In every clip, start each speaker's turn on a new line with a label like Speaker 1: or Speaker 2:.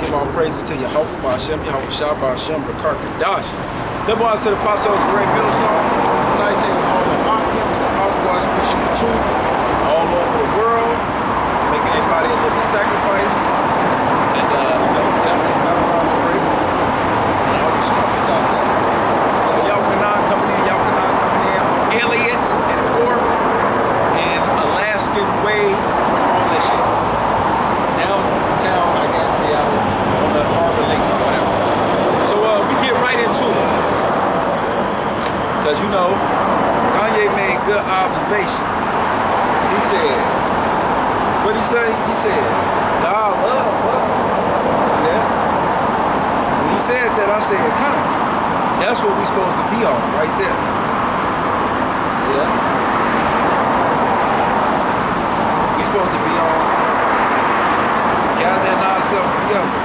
Speaker 1: Give all praises to Yahweh, Ba'ashem, Yahweh Shah, Ba'ashem, Rakar Kadash. Double honors to the apostles, great millstone. Salutations to all the Hawkins and Hawkwas pushing the truth all over the world, making everybody a living sacrifice. And, death to Babylon the Great. And all you scoffers out there. Yaukanan coming in, Elliott and Fourth, and Alaskan Way, all that shit. Downtown, I guess, Seattle, on the Harbor Lakes or whatever. So we get right into it. Because, Kanye made good observation. He said, what'd he say? He said, God love us. See that? When he said that, I said, that's what we're supposed to be on right there. See that? We're supposed to be on gathering ourselves together.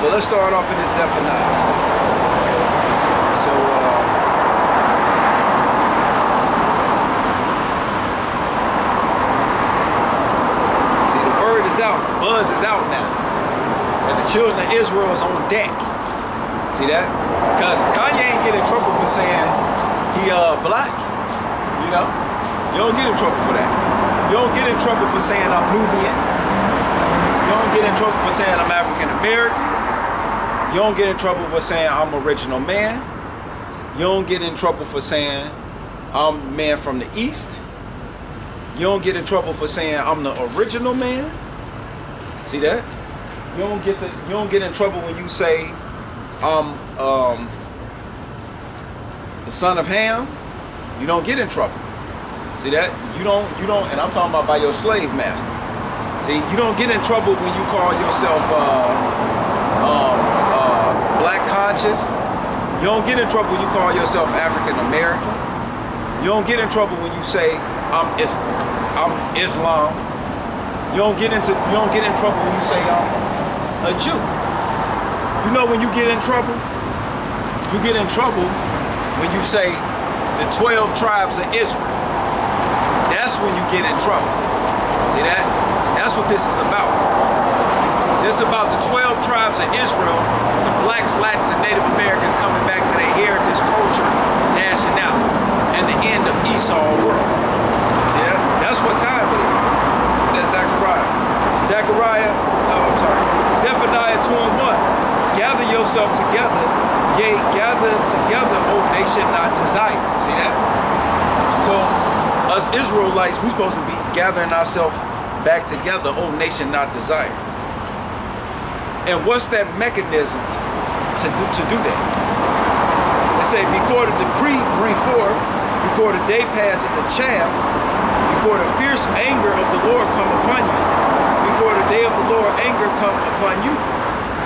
Speaker 1: So let's start off in this Zephaniah. So see, the word is out, the buzz is out now, and the children of Israel is on deck. See that? Because Kanye ain't get in trouble for saying he black. You don't get in trouble for that. You don't get in trouble for saying I'm Nubian. You don't get in trouble for saying I'm African American. You don't get in trouble for saying I'm original man. You don't get in trouble for saying I'm man from the East. You don't get in trouble for saying I'm the original man. See that? You don't get in trouble when you say I'm the son of Ham. You don't get in trouble. See that? You don't, and I'm talking about by your slave master. See, you don't get in trouble when you call yourself black conscious. You don't get in trouble when you call yourself African American. You don't get in trouble when you say I'm Islam. You don't get in trouble when you say I'm a Jew. When you get in trouble? You get in trouble when you say the 12 tribes of Israel. That's when you get in trouble. See that? That's what this is about. This is about the 12 tribes of Israel, the blacks, Latins, and Native Americans coming back to their heritage, culture, nationality, and the end of Esau world. Yeah, that's what time it is. That's Zephaniah 2 and 1. Gather yourself together, yea, gather together, O nation not desired. See that? So, us Israelites, we're supposed to be gathering ourselves back together, O nation not desired. And what's that mechanism to do that? They say before the decree bring forth, before the day passes a chaff, before the fierce anger of the Lord come upon you, before the day of the Lord anger come upon you,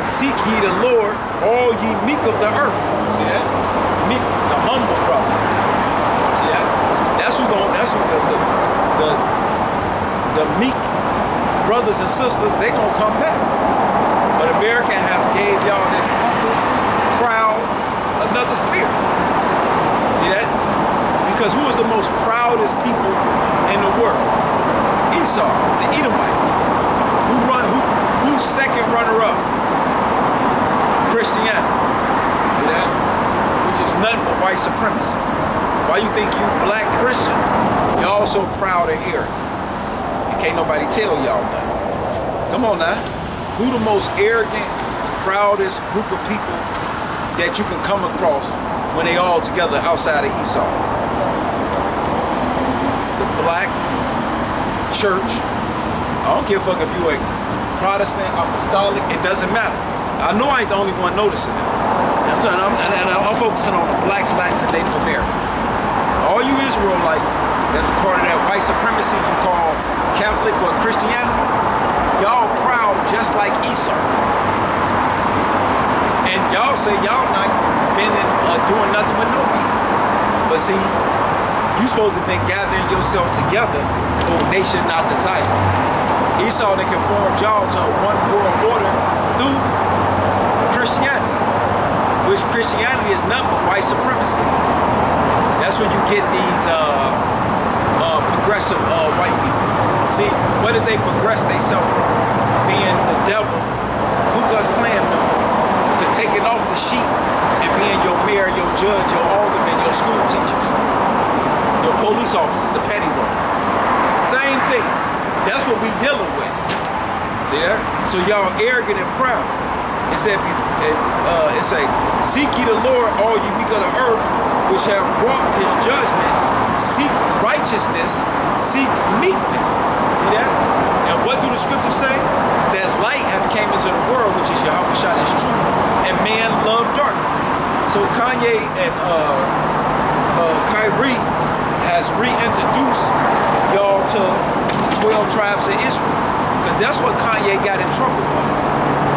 Speaker 1: seek ye the Lord, all ye meek of the earth. See that? Meek, the humble brothers. See that? That's who the meek brothers and sisters, they gonna come back. But America has gave y'all this humble, proud, another spirit. See that? Because who is the most proudest people in the world? Esau, the Edomites. Who's second runner-up? Christianity. See that? Which is nothing but white supremacy. Why you think you black Christians, y'all so proud and arrogant? And can't nobody tell y'all nothing. Come on now. Who the most arrogant, proudest group of people that you can come across when they all together outside of Esau? The black church. I don't give a fuck if you a Protestant, apostolic, it doesn't matter. I know I ain't the only one noticing this. I'm focusing on the blacks, Latins, and Native Americans. All you Israelites that's a part of that white supremacy you call Catholic or Christianity, y'all proud just like Esau. And y'all say y'all not spending, doing nothing with nobody. But see, you supposed to have been gathering yourself together, O nation not desired. Esau that conformed y'all to a one world order through Christianity, which Christianity is nothing but white supremacy. That's when you get these progressive white people. See, where did they progress themselves from? Being the devil, Ku Klux Klan members, to taking off the sheep and being your mayor, your judge, your alderman, your school teacher, your police officers, the petty ones. Same thing. That's what we dealing with. See that? So y'all arrogant and proud. It said, seek ye the Lord, all ye meek of the earth, which have wrought his judgment. Seek righteousness, seek meekness. See that? And what do the scriptures say? That light have came into the world, which is Yahweh Shah, is truth, and man loved darkness. So Kanye and Kyrie has reintroduced y'all to the 12 tribes of Israel. Because that's what Kanye got in trouble for.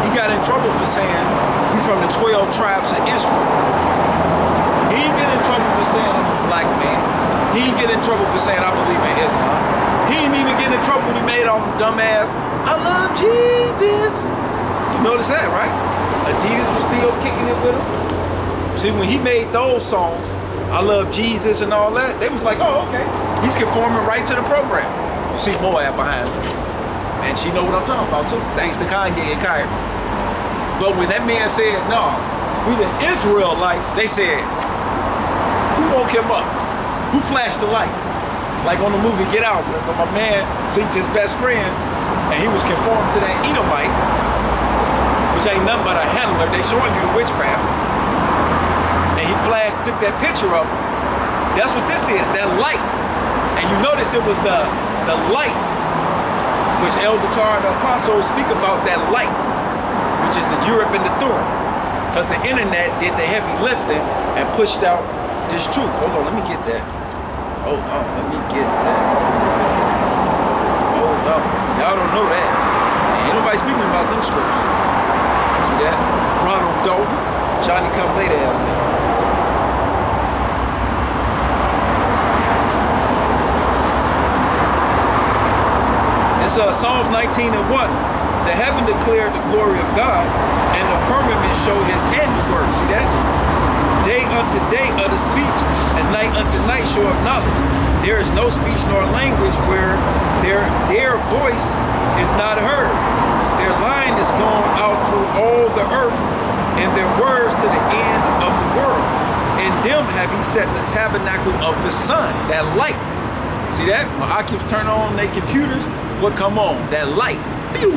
Speaker 1: He got in trouble for saying, we from the 12 tribes of Israel. He didn't get in trouble for saying I'm a black man. He didn't get in trouble for saying I believe in Islam. He didn't even get in trouble when he made all them dumbass, I love Jesus. You notice that, right? Adidas was still kicking it with him. See, when he made those songs, I love Jesus and all that, they was like, oh, okay. He's conforming right to the program. You see Moab behind him. And she know what I'm talking about too, thanks to Kanye and Kyrie. But when that man said, no, we the Israelites, they said, who woke him up? Who flashed the light? Like on the movie Get Out, when my man seen his best friend and he was conformed to that Edomite, which ain't nothing but a handler. They showing you the witchcraft. And he flashed, took that picture of him. That's what this is, that light. And you notice it was the light, which Elder Tar and the Apostles speak about, that light, which is the Europe and the Thurim. Because the internet did the heavy lifting and pushed out this truth. Hold on, let me get that. Hold on, let me get that. Hold on. Y'all don't know that. Ain't nobody speaking about them scripts. See that? Ronald Dalton, Johnny Come Later ass nigga. It's Psalms 19:1. The heaven declared the glory of God, and the firmament show his handiwork. See that? Day unto day utter speech, and night unto night show of knowledge. There is no speech nor language where their voice is not heard. Their line is gone out through all the earth, and their words to the end of the world. In them have he set the tabernacle of the sun, that light. See that? When occupants turn on their computers, what come on? That light. Pew!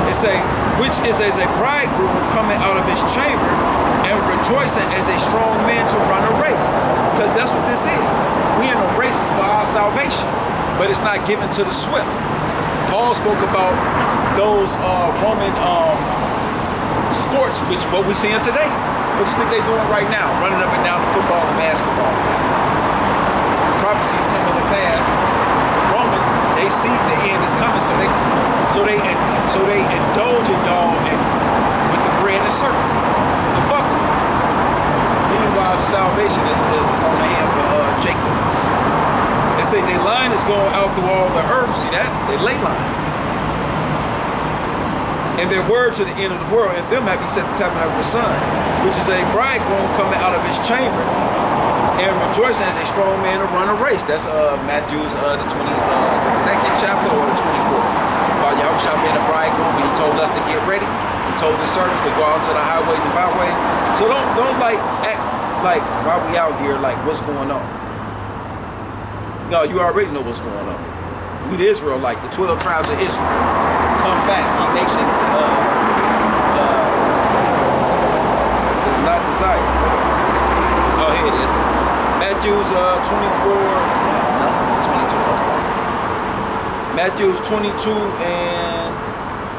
Speaker 1: It say, which is as a bridegroom coming out of his chamber and rejoicing as a strong man to run a race. Because that's what this is. We in a race for our salvation, but it's not given to the swift. Paul spoke about those Roman sports, which what we're seeing today. What you think they're doing right now? Running up and down the football and basketball field. Prophecies coming to pass. Romans, they see the end is coming, so they indulge in y'all with the bread and circuses. The fuck them. Meanwhile, the salvation is on the hand for Jacob. They say their line is going out through all the earth. See that? They lay lines. And their words to the end of the world. And them have he set the tabernacle of the sun, which is a bridegroom coming out of his chamber and rejoicing as a strong man to run a race. That's Matthew's the 22nd chapter or the 24th. About Yahweh Shah being a bridegroom, and he told us to get ready. He told his servants to go out to the highways and byways. So don't like act like while we out here like what's going on. No, you already know what's going on. We the Israelites, the 12 tribes of Israel. Come back, ye nation does not desire. Oh, here it is. Matthew's 22. Matthew's 22 and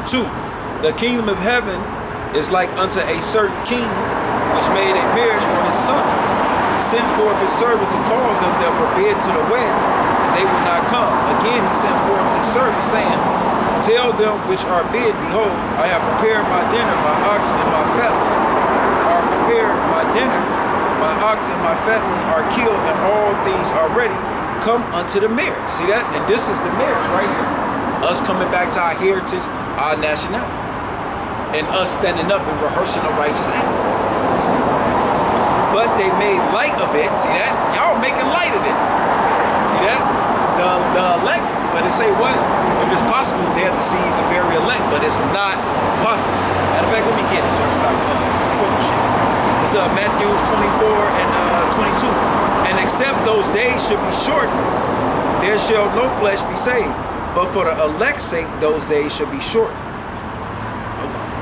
Speaker 1: 2. The kingdom of heaven is like unto a certain king which made a marriage for his son. He sent forth his servant to call them that were bid to the wedding, and they would not come. Again he sent forth his servant, saying, tell them which are bid, behold, I have prepared my dinner, my ox and my fatling Elects in my family are killed, and all things are ready. Come unto the marriage. See that? And this is the marriage right here. Us coming back to our heritage, our nationality. And us standing up and rehearsing the righteous acts. But they made light of it. See that? Y'all making light of this. See that? The elect, but it say what? If it's possible, they have to see the very elect, but it's not possible. Matter of fact, let me get it so I can stop quoting shit. It's Matthew 24 and 22. And except those days should be shortened, there shall no flesh be saved. But for the elect's sake, those days should be shortened. Hold on.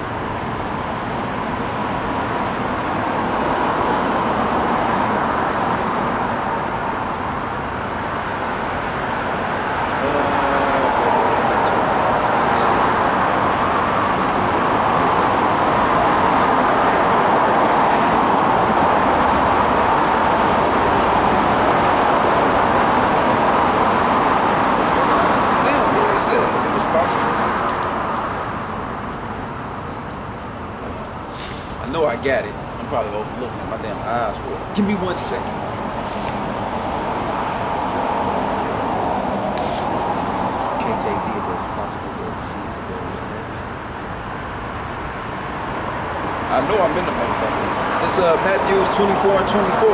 Speaker 1: I know I got it. I'm probably overlooking my damn eyes. Give me 1 second. KJB, but possible to deceive the very elect. I know I'm in the motherfucker. It's Matthew 24 and 24.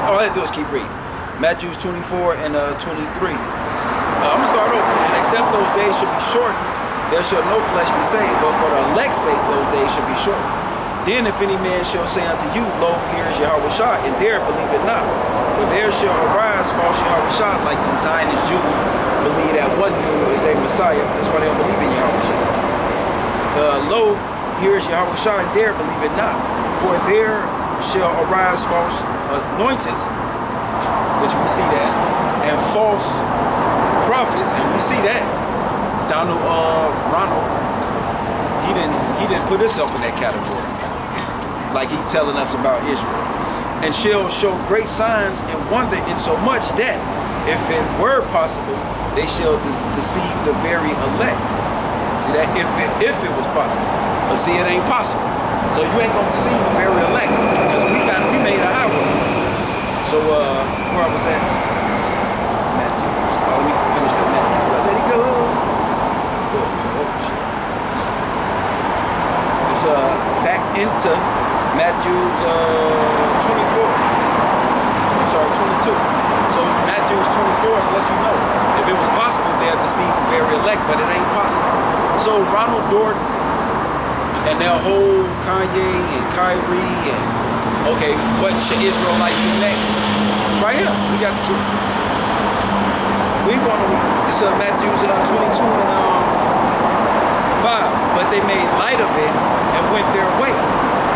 Speaker 1: All I had to do is keep reading. Matthew 24 and 23. I'm gonna start over. And except those days should be shortened, there shall no flesh be saved, but for the elect's sake, those days should be shortened. Then if any man shall say unto you, Lo, here is Yahushua, and there believe it not. For there shall arise false Yahushua, like them Zionist Jews believe that one new is their Messiah. That's why they don't believe in Yahushua. Lo, here is Yahushua, and there believe it not. For there shall arise false anointings, which we see that, and false prophets, and we see that. Ronald, he didn't put himself in that category, like he telling us about Israel. And shall show great signs and wonder, in so much that if it were possible, they shall deceive the very elect. See that? If it was possible, but see, it ain't possible. So you ain't gonna deceive the very elect, because we made a highway. So where I was at? Matthew. Let me finish that Matthew. Let it go. It's too old shit. It's back into Matthew's 24. I'm sorry, 22. So Matthew's 24 and let you know, if it was possible, they had to see the very elect, but it ain't possible. So Ronald Dorton and that whole Kanye and Kyrie and okay, what should Israelites do next? Right here, we got the truth. We ain't going nowhere. It's Matthew's 22 and 5. But they made light of it and went their way.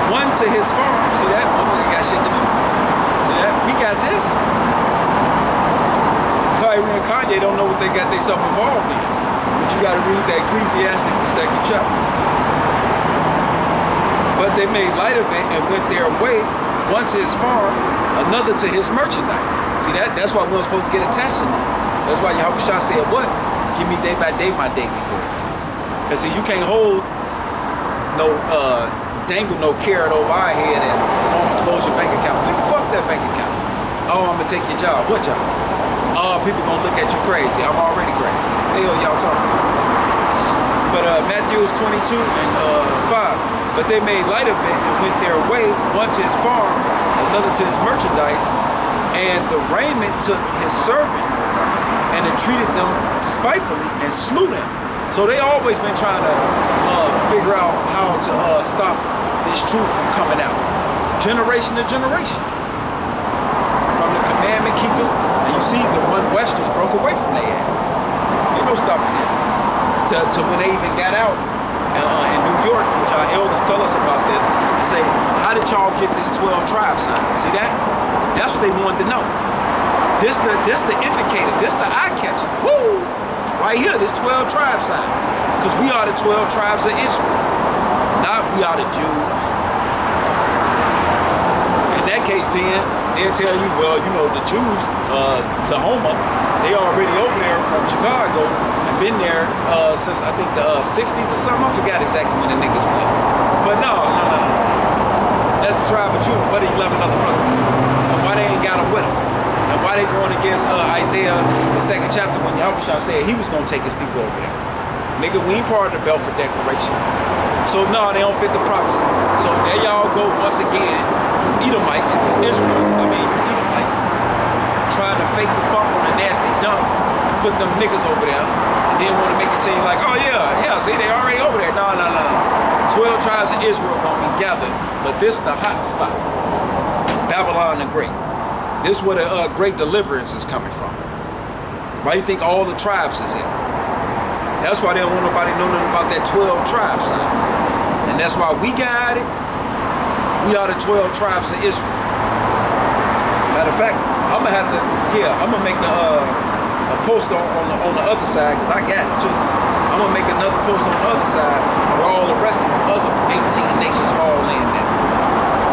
Speaker 1: One to his farm. See that? Motherfucker got shit to do. See that? We got this. Kyrie and Kanye don't know what they got themselves involved in. But you got to read that Ecclesiastes, the 2nd chapter. But they made light of it and went their way. One to his farm, another to his merchandise. See that? That's why we we're supposed to get attached to that. That's why Yahushua said, what? Give me day by day my daily bread. Because see, you can't hold no, dangle no carrot over our head and I'm gonna close your bank account. Nigga, fuck that bank account. Oh, I'm gonna take your job. What job? Oh, people gonna look at you crazy. I'm already crazy. The hell y'all talking about? But Matthew's 22 and 5. But they made light of it and went their way, one to his farm, another to his merchandise, and the raiment took his servants and entreated them spitefully and slew them. So they always been trying to figure out how to stop this truth from coming out, generation to generation, from the commandment keepers. And you see the one Westers broke away from their ass. Ain't no stopping this. To when they even got out in New York, which our elders tell us about this, and say, how did y'all get this 12 tribe sign? See that? That's what they wanted to know. This the indicator, this the eye catcher. Woo! Right here, this 12 tribe sign. Because we are the 12 tribes of Israel. Not we are the Jews. In that case, then, they'll tell you, well, you know, the Jews, the Homer, they already over there from Chicago and been there since, I think, the 60s or something. I forgot exactly when the niggas went. But no. That's the tribe of Judah. What are 11 other brothers at? And why got them with them. And why they going against Isaiah, the 2nd chapter, when Yahweh said he was going to take his people over there? Nigga, we ain't part of the Belfort Declaration. So no, they don't fit the prophecy. So there y'all go once again, you Edomites, Israel, you Edomites, trying to fake the funk on a nasty dump and put them niggas over there, and then want to make it seem like, oh yeah, see, they already over there. No. 12 tribes of Israel gonna be gathered, but this is the hot spot. Babylon the Great. This is where the great deliverance is coming from. Why you think all the tribes is here? That's why they don't want nobody know nothing about that 12 tribes sign. And that's why we got it. We are the 12 tribes of Israel. Matter of fact, I'm gonna make a post on the other side, because I got it too. I'm gonna make another post on the other side where all the rest of the other 18 nations fall in there.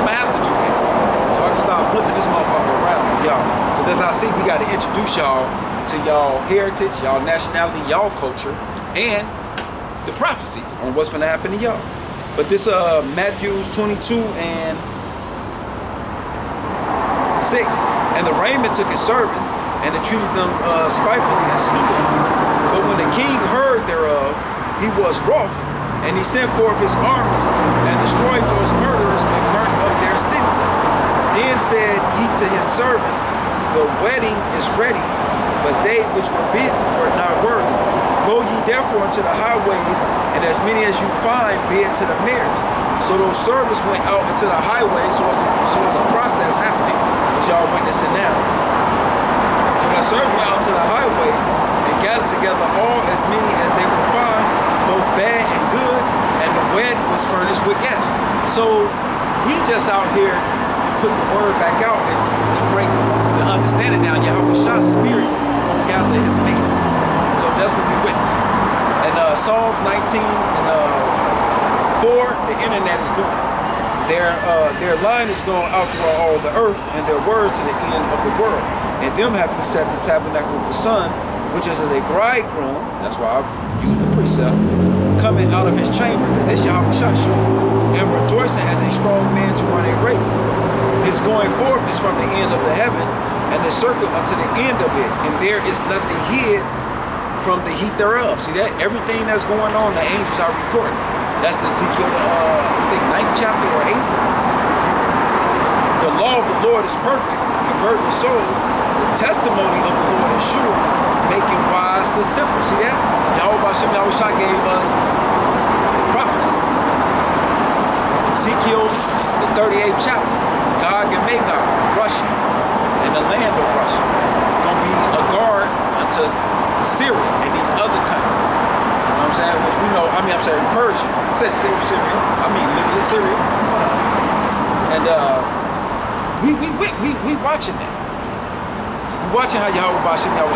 Speaker 1: I'm gonna have to do that, so I can start flipping this motherfucker around with y'all. Because as I see, we gotta introduce y'all to y'all heritage, y'all nationality, y'all culture, and the prophecies on what's gonna happen to y'all. But this Matthew 22 and 6, and the Raymond took his servant, and entreated them spitefully, and slew them. But when the king heard thereof, he was wroth, and he sent forth his armies, and destroyed those murderers, and burnt up their cities. Then said he to his servants, the wedding is ready, but they which were bidden were not worthy. Go ye therefore into the highways, and as many as you find, bid to the marriage. So those servants went out into the highways, so it's a process happening, as y'all witnessing now. So the servants went out to the highways, and gathered together all as many as they would find, both bad and good, and the wedding was furnished with guests. So we just out here to put the word back out and to bring the understanding down. Yahweh Shah's spirit gonna gather his people. So that's what we witness. And Psalms 19 and 4, the internet is doing it. Their line is going out throughout all the earth, and their words to the end of the world. And them have he set the tabernacle of the sun, which is as a bridegroom, that's why I use the precept, coming out of his chamber, because this Yahweh Shah show, and rejoicing as a strong man to run a race. His going forth is from the end of the heaven, and the circle unto the end of it, and there is nothing hid from the heat thereof. See that? Everything that's going on, the angels are reporting. That's the Ezekiel, I think 9th chapter or 8th. The law of the Lord is perfect, converting the souls. The testimony of the Lord is sure, making wise the simple. See that? Yahweh Shah gave us prophecy. Ezekiel, the 38th chapter, Gog and Magog, Russia, and the land of Russia, gonna be a guard unto Syria and these other countries. You know what I'm saying? Which we know, Persia. It says Syria. Literally Syria. And we watching that. We watching how Yahweh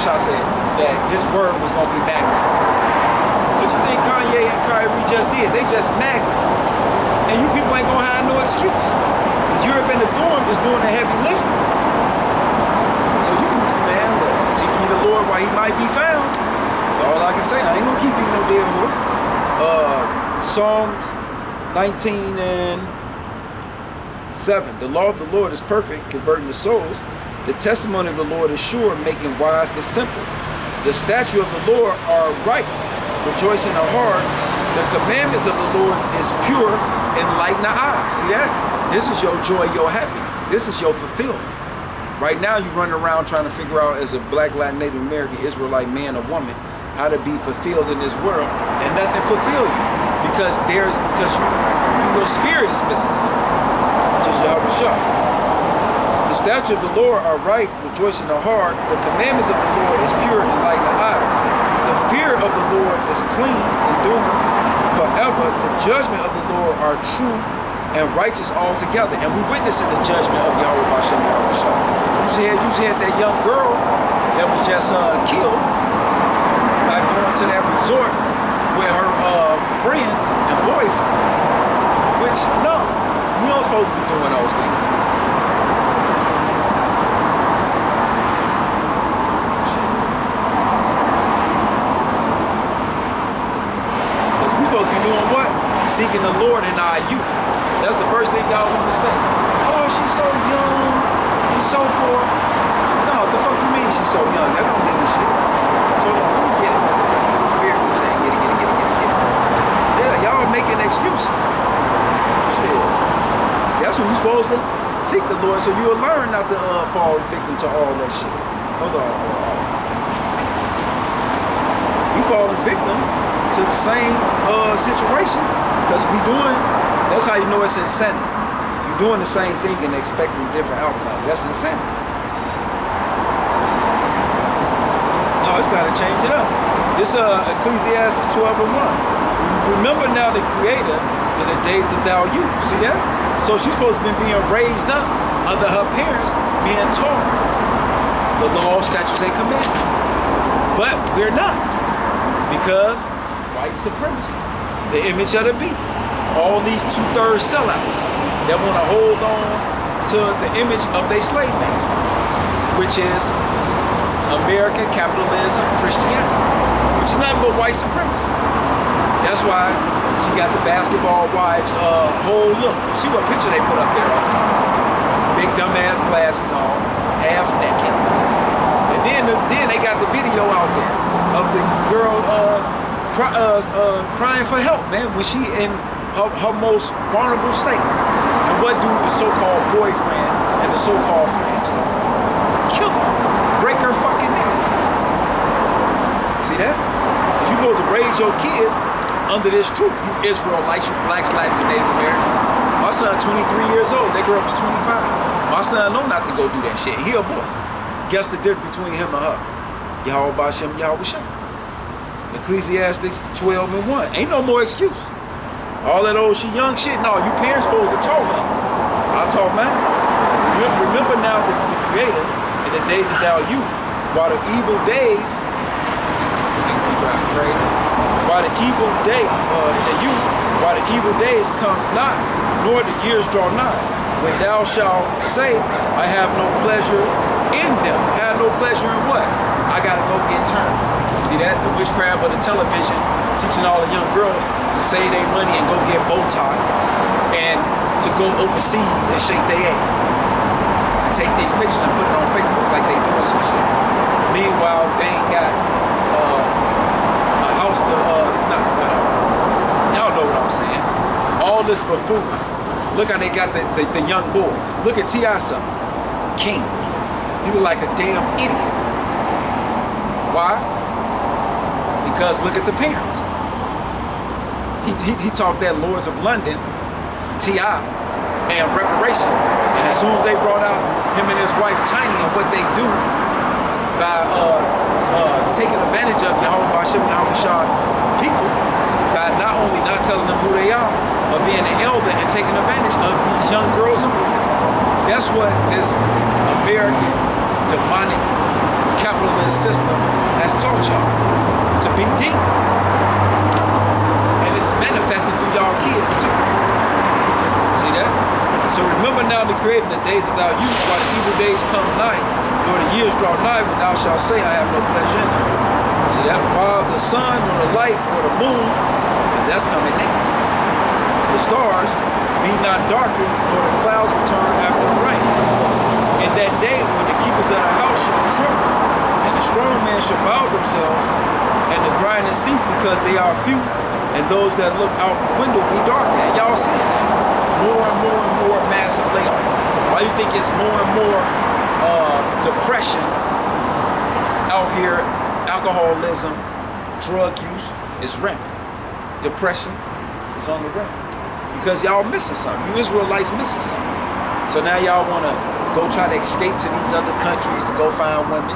Speaker 1: Shah said that his word was gonna be magnified. What you think Kanye and Kyrie just did? They just magnified. And you people ain't gonna have no excuse. The Europe and the dorm is doing the heavy lifting. So you can, man, look, seek ye the Lord while he might be found. That's all I can say. I ain't gonna keep beating no dead horse. Psalms 19 and 7. The law of the Lord is perfect, converting the souls. The testimony of the Lord is sure, making wise the simple. The statutes of the Lord are right, rejoicing the heart. The commandments of the Lord is pure, enlighten the eyes. See that? This is your joy, your happiness. This is your fulfillment. Right now, you running around trying to figure out, as a Black, Latin, Native American, Israelite man or woman, how to be fulfilled in this world, and nothing fulfill you because your spirit is missing something, which is Yahweh Shah. The statutes of the Lord are right, rejoicing the heart. The commandments of the Lord is pure, enlighten the eyes. The fear of the Lord is clean, enduring forever. The judgment of the Lord are true and righteous altogether. And we witnessing the judgment of Yahweh Hashem Yahweh Shah. You had that young girl that was just killed by going to that resort with her friends and boyfriend. Which, no, we don't supposed to be doing those things. Because we supposed to be doing what? Seeking the Lord in our youth. That's the first thing y'all want to say. Oh, she's so young and so forth. so young. That don't mean shit. So let me get it. Spirit was saying, get it. Yeah, y'all are making excuses. Shit. That's when you're supposed to seek the Lord, so you'll learn not to fall victim to all that shit. Hold on. You falling victim to the same situation because we doing. That's how you know it's insanity. You're doing the same thing and expecting a different outcome. That's insanity. No, it's time to change it up. This Ecclesiastes 12:1. Remember now the Creator in the days of thy youth. See that? So she's supposed to be being raised up under her parents, being taught the law, statutes, and commandments. But we're not, because white supremacy, the image of the beast, all these 2/3 sellouts that want to hold on to the image of their slave master, which is American capitalism, Christianity, which is nothing but white supremacy. That's why she got the basketball wives whole look. See what picture they put up there? Big dumbass glasses on, half naked. And then they got the video out there of the girl crying for help, man, when she in her most vulnerable state. And what do the so-called boyfriend and the so-called friends do? Kill her, break her fucking neck. See that? Because you're supposed to raise your kids under this truth, you Israelites, you blacks, Latins, and Native Americans. My son 23 years old, that girl was 25. My son know not to go do that shit. He a boy. Guess the difference between him and her? Yahweh Bashem, Yahweh Shem. Ecclesiastes 12:1. Ain't no more excuse. All that old she young shit, no, you parents supposed to taught her. I taught mine. Remember now the Creator in the days of thy youth, while the evil days, things be driving crazy. While the evil day in the youth, while the evil days come not, nor the years draw nigh, when thou shalt say, I have no pleasure in them. Have no pleasure in what? I gotta go get turned. See that? The witchcraft of the television, teaching all the young girls to save their money and go get Botox and to go overseas and shake their ass. And take these pictures and put it on Facebook like they doing some shit. Meanwhile, they ain't got house to y'all know what I'm saying. All this buffoonery. Look how they got the young boys. Look at T.I. son, King. He look like a damn idiot. Why? Because look at the parents. He taught that Lords of London, T.I. and reparation. And as soon as they brought out him and his wife Tiny and what they do by taking advantage of Yahweh Bashem, Yahweh Shah people, by not only not telling them who they are, but being an elder and taking advantage of these young girls and boys. That's what this American demonic capitalist system has taught y'all, to be demons. And it's manifested through y'all kids too. See that? So remember now the Creator in the days of thy youth, while the evil days come nigh, nor the years draw nigh, when thou shalt say, I have no pleasure in them. See that? While the sun, nor the light, nor the moon, because that's coming next. The stars be not darker, nor the clouds return after the rain. In that day, when the keepers of the house shall tremble, and the strong men shall bow themselves, and the grinding cease because they are few, and those that look out the window be darkened. And y'all seeing that? More and more massive layoff. Why do you think it's more and more depression out here? Alcoholism, drug use is rampant. Depression is on the rampant. Because y'all missing something. You Israelites missing something. So now y'all want to go try to escape to these other countries to go find women.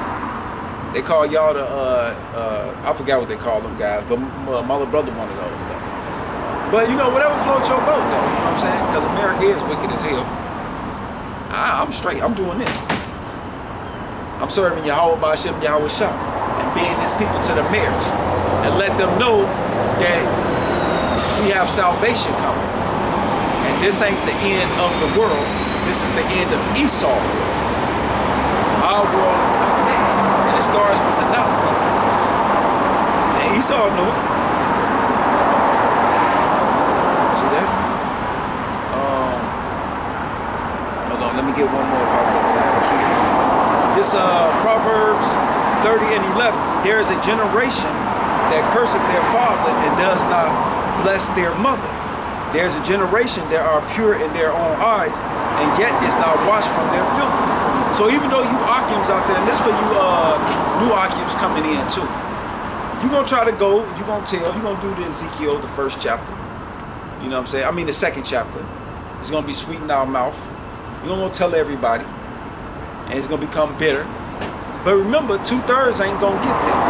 Speaker 1: They call y'all the, I forgot what they call them guys, but my little brother one of those though. But you know, whatever floats your boat though, you know what I'm saying? Because America is wicked as hell. I'm straight, I'm doing this. I'm serving Yahweh Bashem, Yahweh Shah, and being these people to the marriage. And let them know that we have salvation coming. And this ain't the end of the world. This is the end of Esau. Our world is coming next. And it starts with the knowledge. And Esau knew it. See that? Hold on, let me get one more about the kids. This Proverbs 30 and 11. There is a generation that curseth their father and does not bless their mother. There's a generation that are pure in their own eyes and yet is not washed from their filthiness. So even though you Akims out there, and this for you new Akims coming in too, you're going to try to go, you're going to tell, you're going to do the Ezekiel, the first chapter. You know what I'm saying? I mean the second chapter. It's going to be sweet in our mouth. You're going to tell everybody. And it's going to become bitter. But remember, 2/3 ain't going to get this.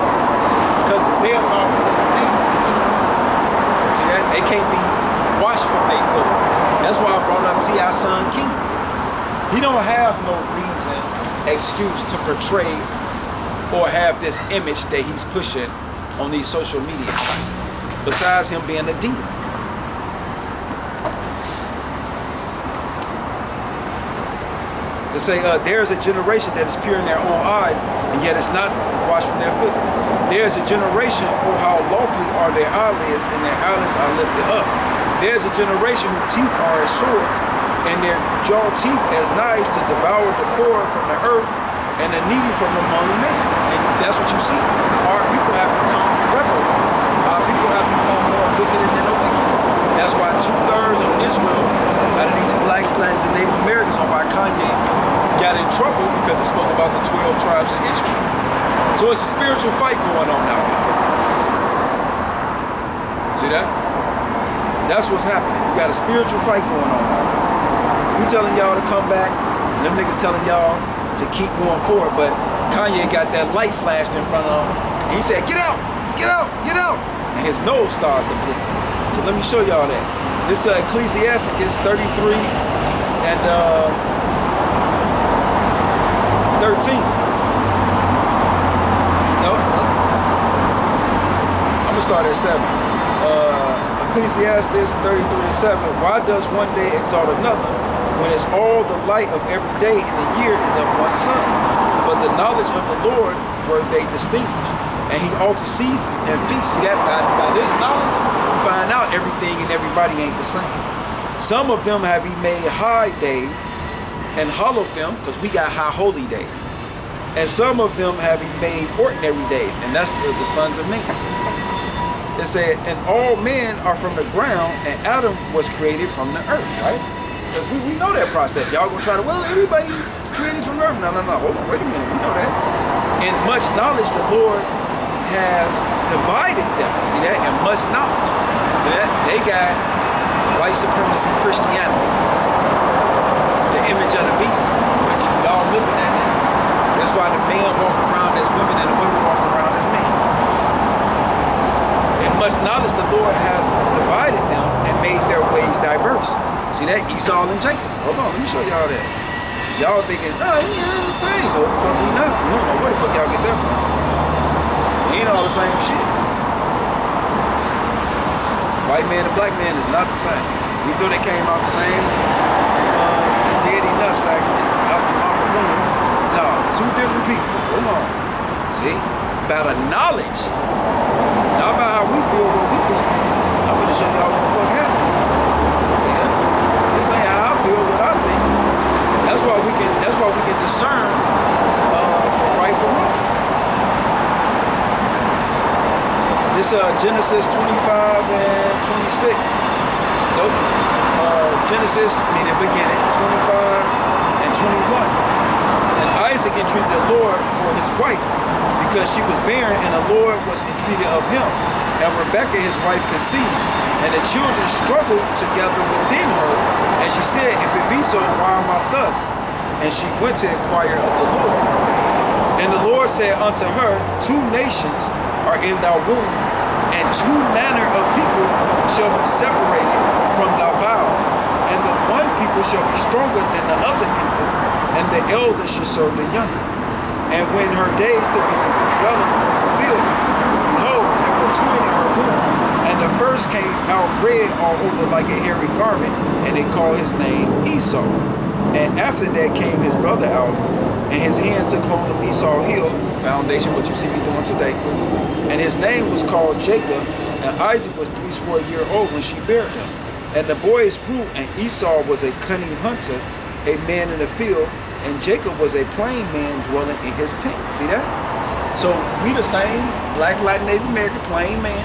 Speaker 1: Because they are, see that? They can't be washed from their filth. That's why I brought up T.I. son King. He don't have no reason, excuse to portray or have this image that he's pushing on these social media sites, besides him being a demon. They say there's a generation that is pure in their own eyes, and yet is not washed from their filth. There's a generation, oh how lawfully are their eyelids, and their eyelids are lifted up. There's a generation whose teeth are as swords, and their jaw teeth as knives to devour the poor from the earth, and the needy from among men. And that's what you see. Our people have become reprobate. Our people have become more wicked than the wicked. That's why 2/3 of Israel, out of these blacks, Latins, and Native Americans, on why Kanye got in trouble, because he spoke about the 12 tribes of Israel. So it's a spiritual fight going on out here. See that? That's what's happening. You got a spiritual fight going on out here. We telling y'all to come back, and them niggas telling y'all to keep going forward, but Kanye got that light flashed in front of him, and he said, get out, get out, get out, and his nose started to bleed. So let me show y'all that. This Ecclesiasticus 33 and 13. No, I'm gonna start at 7. Ecclesiastes 33 and 7. Why does one day exalt another, when it's all the light of every day in the year is of one sun? But the knowledge of the Lord were they distinguished, and he altered seasons and feasts. See that? By this knowledge, you find out everything and everybody ain't the same. Some of them have he made high days and hollowed them, because we got high holy days. And some of them have he made ordinary days, and that's the sons of men. It said, and all men are from the ground, and Adam was created from the earth, right? Because we know that process. Y'all gonna try to, well, everybody is created from earth. No, hold on, wait a minute, we know that. In much knowledge, the Lord has divided them. See that? And much knowledge. See that? They got white supremacy Christianity, the image of the beast, which y'all living at now. That's why the men walk around as women and the women walk around as men. In much knowledge, the Lord has divided them and made their ways diverse. See that? Esau and Jacob. Hold on, let me show y'all that. Y'all thinking, no, we ain't the same. No, the fuck we not. We don't know where the fuck y'all get that from. We ain't all the same shit. White man and black man is not the same. Even though they came out the same daddy nutsacks out the mama womb. No, two different people. Hold on. See? About a knowledge. Not about how we feel what we do. I'm gonna show y'all what the fuck happened. See that? This ain't how I feel, what I think. That's why we can discern from right from wrong. This Genesis 25 and 26. Nope. Genesis meaning beginning 25 and 21. And Isaac entreated the Lord for his wife, because she was barren, and the Lord was entreated of him. And Rebekah his wife conceived, and the children struggled together within her. And she said, if it be so, why am I thus? And she went to inquire of the Lord. And the Lord said unto her, 2 nations are in thy womb, and 2 manner of people shall be separated from thy bowels. And the one people shall be stronger than the other people, and the elder shall serve the younger. And when her days to be developed were fulfilled, behold, there were twin in her womb. And the first came out red all over like a hairy garment, and they called his name Esau. And after that came his brother out, and his hand took hold of Esau's heel, foundation, what you see me doing today. And his name was called Jacob, and Isaac was 80 years old when she bare him. And the boys grew, and Esau was a cunning hunter, a man in the field, and Jacob was a plain man dwelling in his tent. See that? So we the same black, Latin, Native American plain man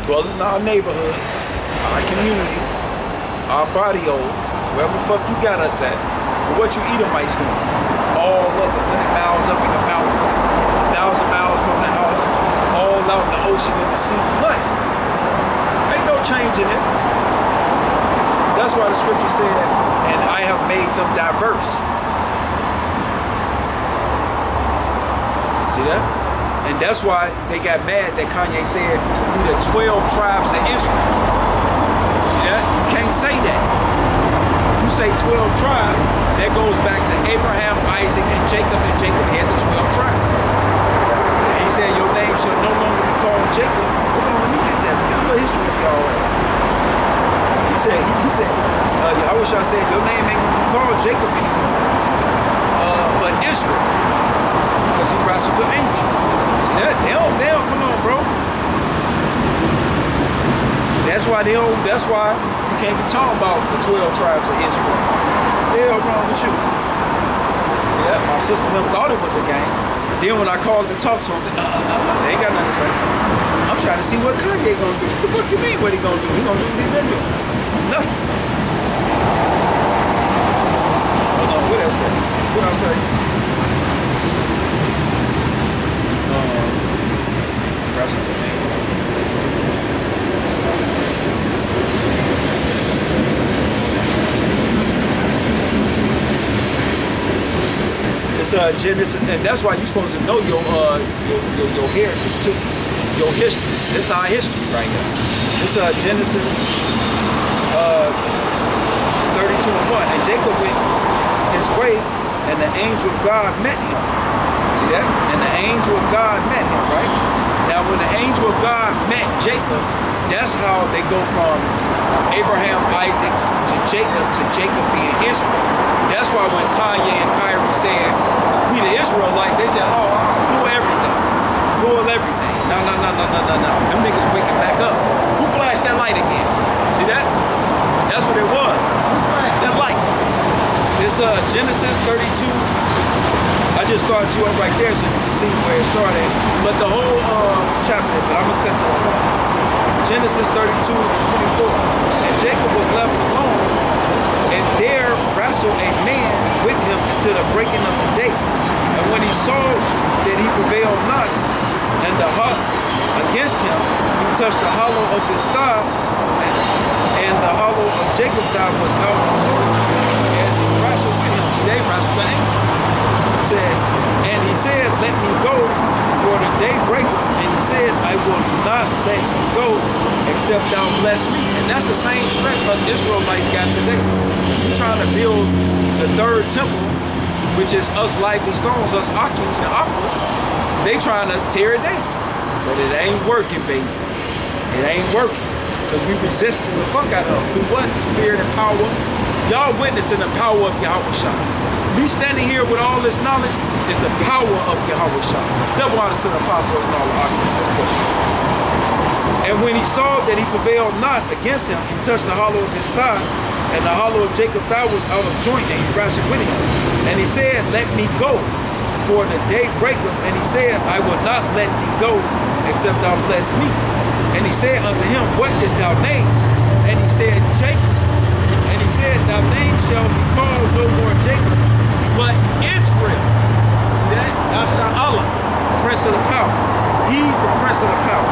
Speaker 1: dwelling in our neighborhoods, our communities, our barrios, wherever the fuck you got us at. But what you Edomites doing? All up 100 miles up in the mountains, 1,000 miles from the house, all out in the ocean and the sea. Nothing. Ain't no change in this. That's why the scripture said, and I have made them diverse. See that? And that's why they got mad that Kanye said, we the 12 tribes of Israel. See that? You can't say that. If you say 12 tribes, that goes back to Abraham, Isaac, and Jacob had the 12 tribes. And he said, your name shall no longer be called Jacob. Hold on, let me get that. Let's get a little history of y'all. He said, Yahushua said, your name ain't gonna be called Jacob anymore, but Israel, because he wrestled the angel. See that? They don't, come on, bro. That's why you can't be talking about the 12 tribes of Israel. What the hell wrong with you? See that? My sister and them thought it was a game. Then when I called to talk to them, they ain't got nothing to say. I'm trying to see what Kanye gonna do. The fuck you mean what he gonna do? He gonna do what he been doing. Nothing. Hold on, what I say? What I say? It's Genesis, and that's why you're supposed to know your heritage too, your history. This is our history right here. It's Genesis 32:1. And Jacob went his way, and the angel of God met him. See that? And the angel of God met him, right? Now, when the angel of God met Jacob, that's how they go from Abraham, Isaac to Jacob being Israel. That's why when Kanye and Kyrie said, we the Israelites, they said, oh, pull everything. Pull everything. No. Them niggas waking back up. Who flashed that light again? See that? That's what it was. Who flashed that light? It's Genesis 32. I just started you up right there so you can see where it started. But the whole chapter, but I'm going to cut to the point. Genesis 32 and 24. And Jacob was left alone, and there wrestled a man with him until the breaking of the day. And when he saw that he prevailed not, and the heart against him, he touched the hollow of his thigh, and the hollow of Jacob's thigh was out of joint. As he wrestled with him, see, they wrestled the angel. He said, let me go, for the day breaketh. And he said, I will not let you go, except thou bless me. And that's the same strength us Israelites got today. We're trying to build the third temple, which is us lively stones, us Akus and Akus. They trying to tear it down. But it ain't working, baby. It ain't working. Because we resisting the fuck out of them. Through what? The spirit and power. Y'all witnessing the power of Yahushua. Me standing here with all this knowledge is the power of Yahushua. Double honors to the apostles and all the Akus. Let's push it. And when he saw that he prevailed not against him, he touched the hollow of his thigh, and the hollow of Jacob's thigh was out of joint, and he wrestled with him. And he said, let me go, for the day breaketh. And he said, I will not let thee go, except thou bless me. And he said unto him, what is thy name? And he said, Jacob. And he said, thy name shall be called no more Jacob, but Israel. See that? Thou shalt Allah, Prince of the power. He's the Prince of the power.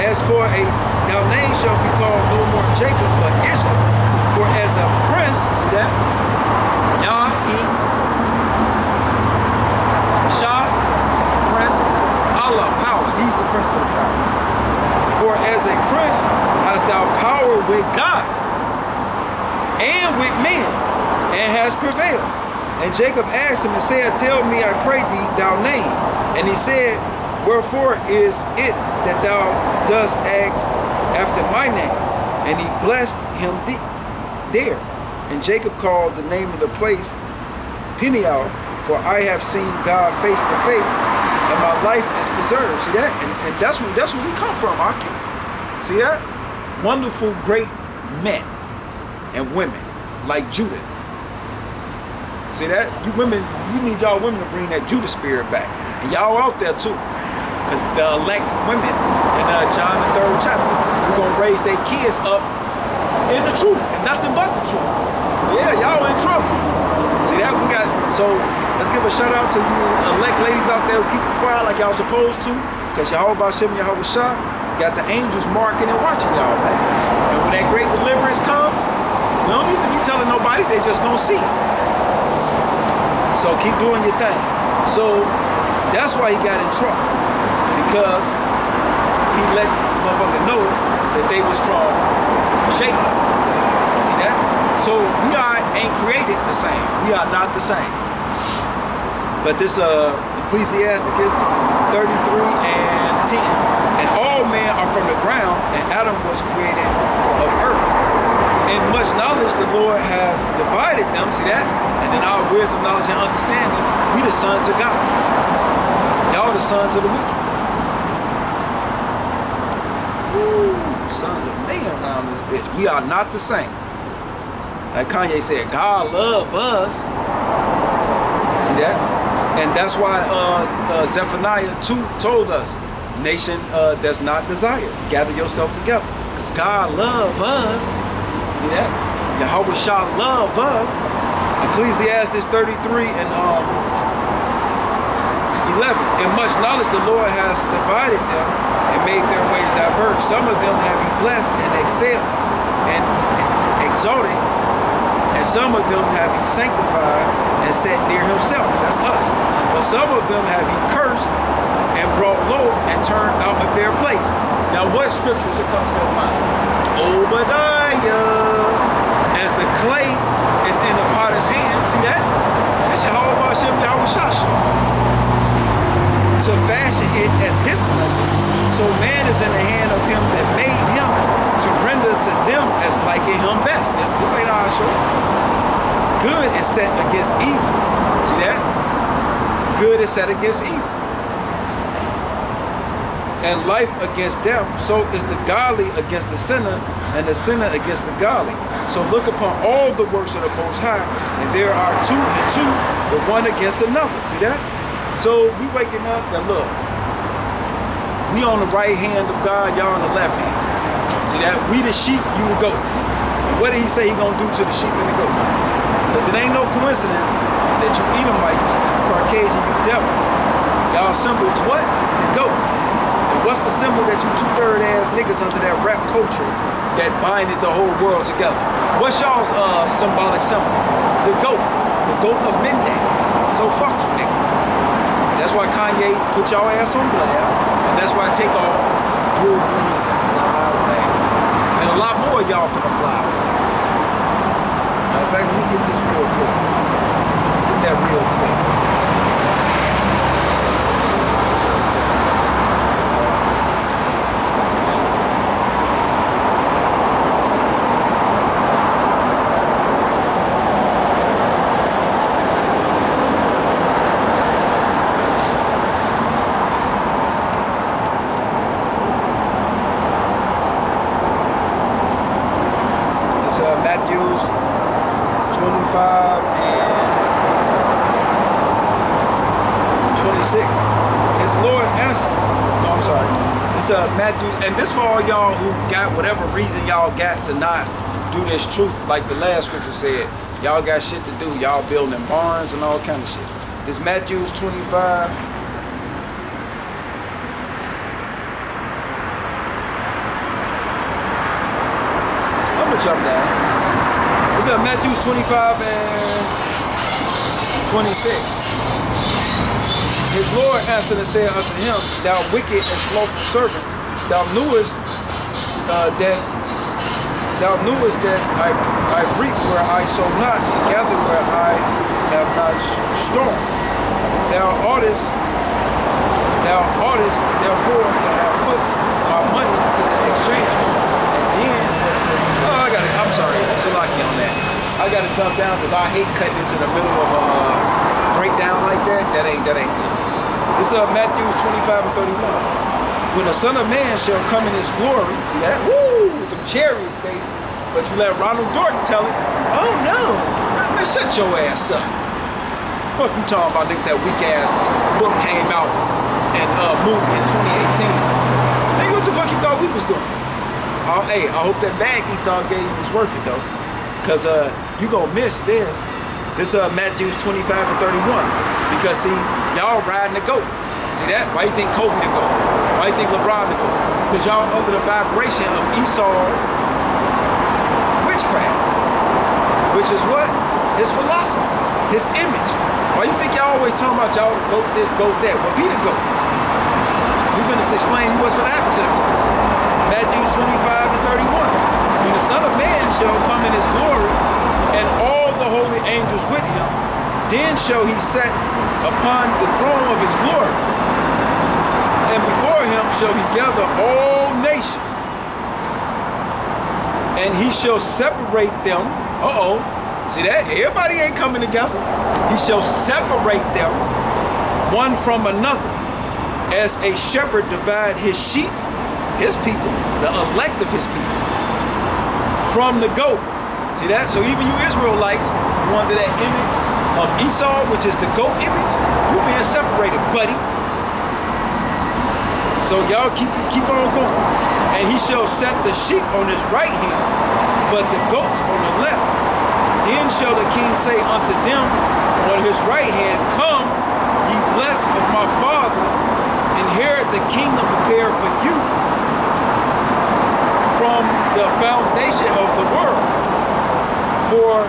Speaker 1: As for thy name shall be called no more Jacob, but Israel. For as a prince, see that? Yah, he, Shah, prince, Allah, power. He's the Prince of the power. For as a prince hast thou power with God and with men, and has prevailed. And Jacob asked him and said, tell me, I pray thee, thy name. And he said, wherefore is it that thou dost ask after my name? And he blessed him there. And Jacob called the name of the place Peniel, for I have seen God face to face, and my life is preserved. See that? And that's where we come from, Aki. See that? Wonderful, great men and women like Judith. See that? You women, we need y'all women to bring that Judas spirit back. And y'all out there too. Because the elect women in John the 3rd chapter, we're going to raise their kids up in the truth and nothing but the truth. Yeah, y'all in trouble. See that? We got, so let's give a shout out to you elect ladies out there who keep it quiet like y'all supposed to. Because Yahweh Shem Yahweh Shah got the angels marking and watching y'all, man. And when that great deliverance come, we don't need to be telling nobody, they just gonna see it. So keep doing your thing. So that's why he got in trouble. Because he let motherfucker know that they was from Jacob. See that? So we ain't created the same. We are not the same. But this Ecclesiasticus 33 and 10. And all men are from the ground, and Adam was created of earth. In much knowledge the Lord has divided them. See that? And in our wisdom, knowledge, and understanding, we the sons of God. Y'all the sons of the wicked. Woo, sons of man around this bitch. We are not the same. Like Kanye said, God love us. See that? And that's why Zephaniah 2 told us, nation does not desire. Gather yourself together. Because God love us. See that? Yahweh Shah love us. Ecclesiastes 33 and 11. In much knowledge the Lord has divided them and made their ways diverse. Some of them have he blessed and excelled and exalted, and some of them have he sanctified and set near himself. That's us. But some of them have he cursed and brought low and turned out of their place. Now what scriptures it comes to your mind? Obadiah. As the clay is in the potter's hand, see that? That's Yahweh Shem Yahweh Shasha. To fashion it as his pleasure. So man is in the hand of him that made him, to render to them as liking him best. This ain't our show. Good is set against evil. See that? Good is set against evil. And life against death. So is the godly against the sinner, and the sinner against the godly. So look upon all the works of the Most High, and there are two and two, the one against another. See that? So we waking up, now look, we on the right hand of God, y'all on the left hand. See that? We the sheep, you the goat. And what did he say he gonna do to the sheep and the goat? Because it ain't no coincidence that you Edomites, you Caucasian, you devil. Y'all symbol is what? The goat. And what's the symbol that you two-third ass niggas under that rap culture that binded the whole world together? What's y'all's symbolic symbol? The goat of midnight. So fuck you niggas. That's why Kanye put y'all ass on blast, and that's why I take off Drew Brees and fly away. And a lot more of y'all finna fly away. Matter of fact, let me get this real quick. Get that real quick. Matthews 25 and 26. His Lord answered, no, I'm sorry. It's Matthew, and this for all y'all who got whatever reason y'all got to not do this truth, like the last scripture said. Y'all got shit to do. Y'all building barns and all kind of shit. It's Matthews 25. Jump down. It's Matthew 25 and 26. His Lord answered and said unto him, thou wicked and slothful servant, thou knewest that I reap where I sow not, and gather where I have not storm. Thou oughtest therefore to have put my money to the exchange, and then I'm sorry, Salaki on that. I gotta jump down because I hate cutting into the middle of a breakdown like that. That ain't good. This is Matthew 25 and 31. When the Son of Man shall come in his glory, see that? Woo! With them chariots, baby. But you let Ronald Dorton tell it, oh no, man, shut your ass up. Fuck you talking about, nigga, that weak ass book came out and movie in 2018. Nigga, what the fuck you thought we was doing? Hey, I hope that bag Esau gave you was worth it though. Cause you gonna miss this. This Matthew 25 and 31. Because see, y'all riding the goat. See that? Why you think Kobe the goat? Why you think LeBron the goat? Cause y'all under the vibration of Esau witchcraft. Which is what? His philosophy, his image. Why you think y'all always talking about y'all goat this, goat that? Well, be the goat. We finna explain what's gonna happen to the goats. Matthew 25 and 31. When the Son of Man shall come in his glory, and all the holy angels with him, then shall he set upon the throne of his glory. And before him shall he gather all nations. And he shall separate them. See that? Everybody ain't coming together. He shall separate them one from another, as a shepherd divide his sheep, his people, the elect of his people, from the goat. See that? So even you Israelites, you under that image of Esau, which is the goat image, you being separated, buddy. So y'all keep on going. And he shall set the sheep on his right hand, but the goats on the left. Then shall the king say unto them on his right hand, Come, ye blessed of my Father, inherit the kingdom prepared for you from the foundation of the world. For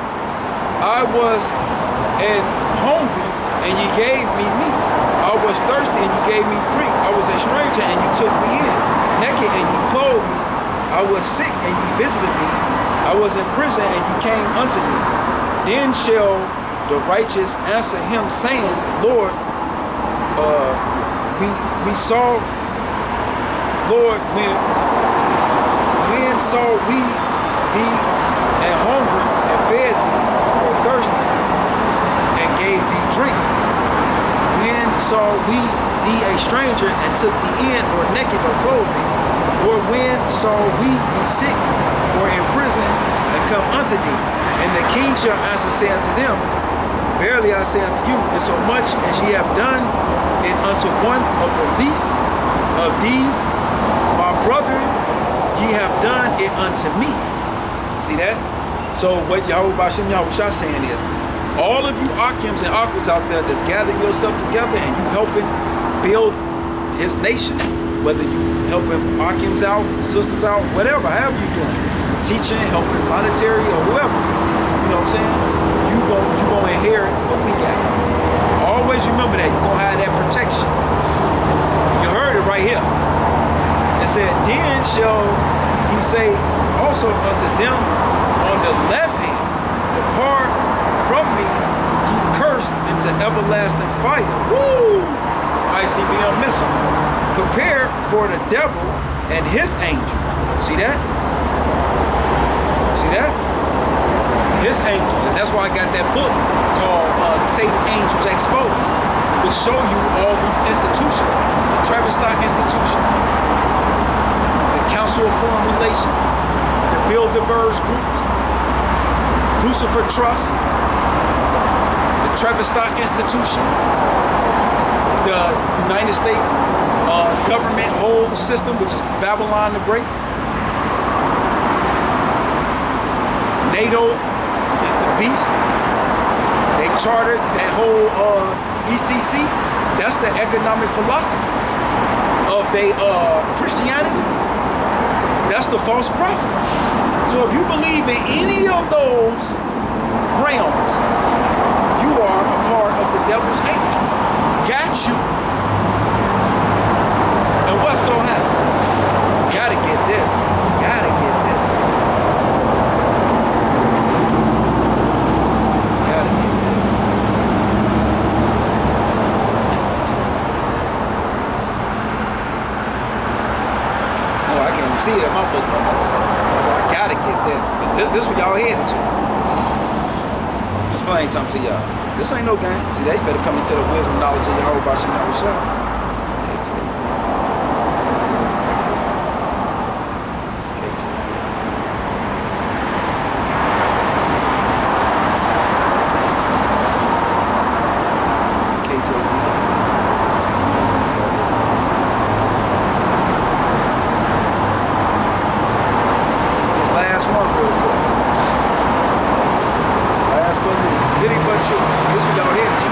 Speaker 1: I was hungry, and ye gave me meat. I was thirsty, and ye gave me drink. I was a stranger, and ye took me in. Naked, and ye clothed me. I was sick, and ye visited me. I was in prison, and ye came unto me. Then shall the righteous answer him, saying, Lord, we saw, Lord, when saw we thee and hungry, and fed thee, or thirsty, and gave thee drink? When saw we thee a stranger, and took thee in, or naked, or clothed thee? Or when saw we thee sick, or in prison, and come unto thee? And the king shall answer, say unto them, Verily I say unto you, insomuch as ye have done it unto one of the least of these, my brethren, ye have done it unto me. See that? So what Yahweh Bashem Yahushua saying is, all of you Akims and Akas out there that's gathering yourself together and you helping build his nation, whether you helping Akims out, sisters out, whatever, however you doing it, teaching, helping monetary or whoever, you know what I'm saying? You gonna inherit what we got coming. Always remember that. You're gonna have that protection. You heard it right here. It said, Then shall he say also unto them on the left hand, Depart from me, ye cursed, into everlasting fire. Woo! ICBM missiles. Prepared for the devil and his angels. See that? See that? His angels. And that's why I got that book called Satan Angels Exposed, which show you all these institutions. The Travis Stock Institution, the Council of Foreign Relations, the Bilderberg groups, Lucifer Trust, the Travis Stock Institution, the United States government whole system, which is Babylon the Great. NATO is the beast. They chartered that whole ECC. That's the economic philosophy of they Christianity. That's the false prophet. So if you believe in any of those realms, you are a part of the devil's angel. Got you. And what's gonna happen? Gotta get this. Gotta get this. Gotta get this. No, I can't even see it in my book. I gotta get this. Cause this what y'all headed to. Explain something to y'all. This ain't no game. See, they better come into the wisdom knowledge of Yahweh Bashem Yahushua. headed to. This is y'all headed to.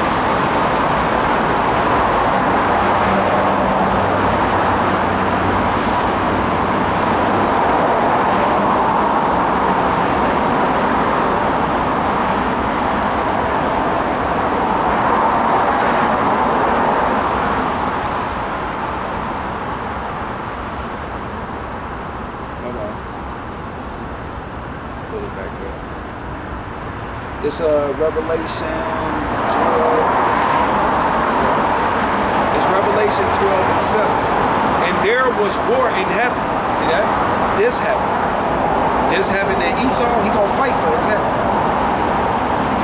Speaker 1: It's Revelation 12 and 7. It's Revelation 12 and 7. And there was war in heaven. See that? This heaven. This heaven that Esau, he gonna fight for his heaven.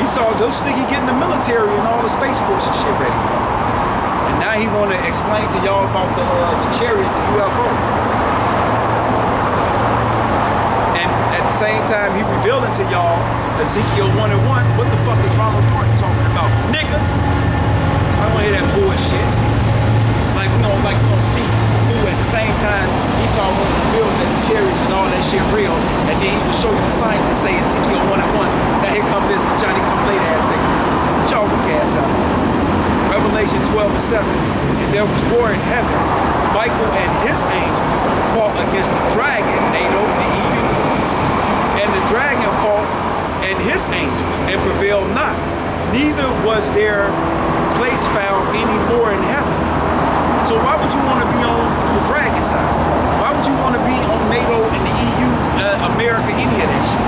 Speaker 1: Esau, those think he getting the military and all the Space Force and shit ready for. And now he wanna explain to y'all about the chariots, the UFOs. And at the same time, he revealing to y'all Ezekiel 1 and 1, what the fuck is Ronald Jordan talking about? Nigga! I don't wanna hear that bullshit. Like we don't see through at the same time Esau wanted to reveal that the chariots and all that shit real, and then he would show you the scientists say Ezekiel 1 and 1. Now here come this Johnny come late ass nigga. Get y'all weak ass out there. Revelation 12 and 7. And there was war in heaven. Michael and his angels fought against the dragon, NATO, the EU. And the dragon fought and his angels, and prevailed not. Neither was their place found any more in heaven. So why would you want to be on the dragon side? Why would you want to be on NATO and the EU, America, any of that shit?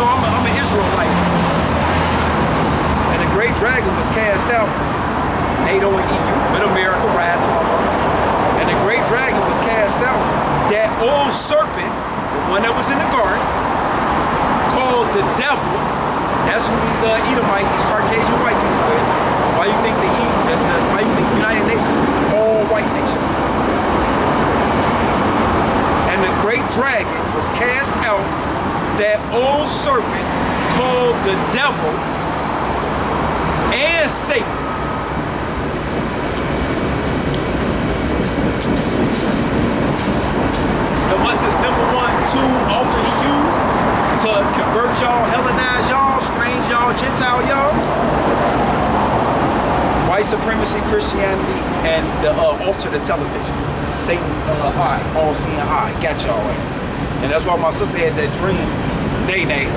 Speaker 1: No, I'm an Israelite. And the great dragon was cast out, NATO and EU, with America riding the motherfucker. And the great dragon was cast out. That old serpent, the one that was in the garden, called the devil. That's who these Edomite, these Caucasian white people is. Why you think why you think the United Nations is the all white nations? And the great dragon was cast out, that old serpent called the devil and Satan. And what's his number 1, 2 offer he used? To convert y'all, Hellenize y'all, strange y'all, Gentile y'all. White supremacy, Christianity, and the altar to television. Satan, eye, all-seeing eye, got y'all at. And that's why my sister had that dream, Nene,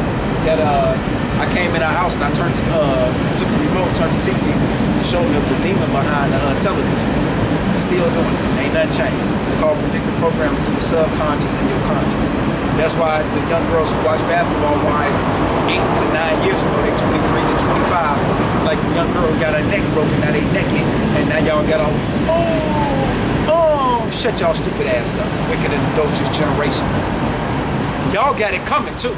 Speaker 1: that I came in our house and I took the remote, turned the TV, and showed me the demon behind the television. Still doing it. Ain't nothing changed. It's called predictive programming through the subconscious and your conscious. That's why the young girls who watch Basketball Wives 8 to 9 years ago, they 23 to 25, like the young girl who got her neck broken, now they naked, and now y'all got all these, shut y'all stupid ass up. Wicked and adulterous generation. Y'all got it coming too.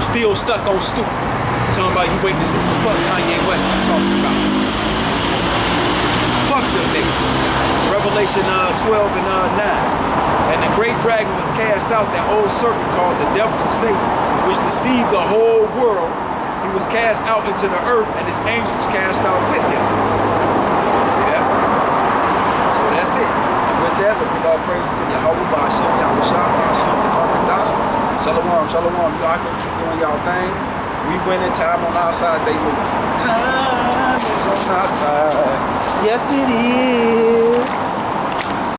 Speaker 1: Still stuck on stupid. Talking about you waiting to see what the fuck Kanye West I'm talking about. Fuck them niggas. Revelation 12 and 9. And the great dragon was cast out, that old serpent called the devil and Satan, which deceived the whole world. He was cast out into the earth, and his angels cast out with him. See that? So that's it. And with that, let's give all praise to Yahweh, Ba'ashem, Yahweh Shah, Ba'ashem, Karkadash. Shalom, shalom. Y'all can keep doing y'all thing. We winning, time on our side, they lose. Time is on our side. Yes, it is.